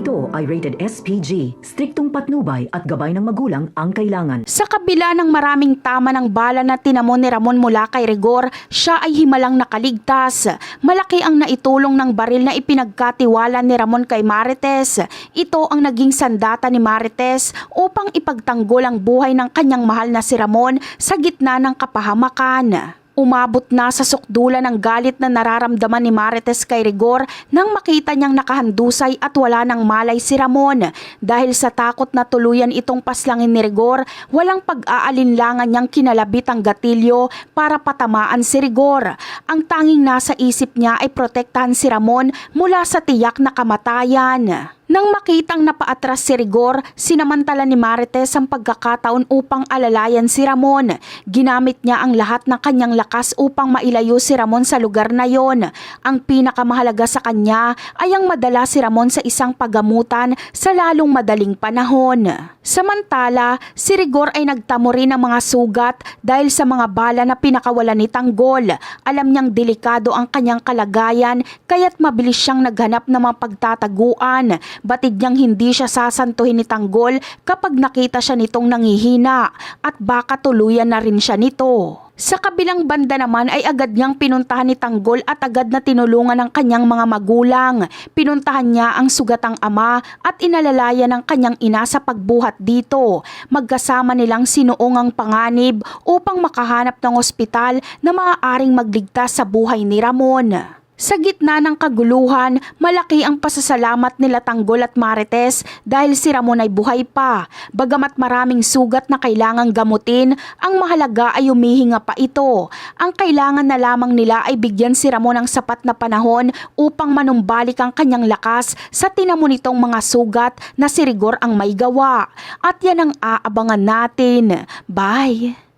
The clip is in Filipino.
ito ay rated SPG. Striktong patnubay at gabay ng magulang ang kailangan. Sa kabila ng maraming tama ng bala na tinamon ni Ramon mula kay Rigor, siya ay himalang nakaligtas. Malaki ang naitulong ng baril na ipinagkatiwala ni Ramon kay Marites. Ito ang naging sandata ni Marites upang ipagtanggol ang buhay ng kanyang mahal na si Ramon sa gitna ng kapahamakan. Umabot na sa sukdulan ng galit na nararamdaman ni Marites kay Rigor nang makita niyang nakahandusay at wala ng malay si Ramon. Dahil sa takot na tuluyan itong paslangin ni Rigor, walang pag-aalinlangan niyang kinalabit ang gatilyo para patamaan si Rigor. Ang tanging nasa isip niya ay protektahan si Ramon mula sa tiyak na kamatayan. Nang makitang napaatras si Rigor, sinamantala ni Marites ang pagkakataon upang alalayan si Ramon. Ginamit niya ang lahat ng kanyang lakas upang mailayo si Ramon sa lugar na yon. Ang pinakamahalaga sa kanya ay ang madala si Ramon sa isang pagamutan sa lalong madaling panahon. Samantala, si Rigor ay nagtamo rin ng mga sugat dahil sa mga bala na pinakawalan ni Tanggol. Alam niyang delikado ang kanyang kalagayan kaya't mabilis siyang naghanap ng mga pagtataguan. Batid niyang hindi siya sasantuhin ni Tanggol kapag nakita siya nitong nangihina at baka tuluyan na rin siya nito. Sa kabilang banda naman ay agad niyang pinuntahan ni Tanggol at agad na tinulungan ng kanyang mga magulang. Pinuntahan niya ang sugatang ama at inalalaya ng kanyang ina sa pagbuhat dito. Magkasama nilang sinuong ang panganib upang makahanap ng ospital na maaaring magligtas sa buhay ni Ramon. Sa gitna ng kaguluhan, malaki ang pasasalamat nila Tanggol at Marites dahil si Ramon ay buhay pa. Bagamat maraming sugat na kailangang gamutin, ang mahalaga ay humihinga pa ito. Ang kailangan na lamang nila ay bigyan si Ramon ng sapat na panahon upang manumbalik ang kanyang lakas sa tinamo nitong mga sugat na si Rigor ang may gawa. At yan ang aabangan natin. Bye!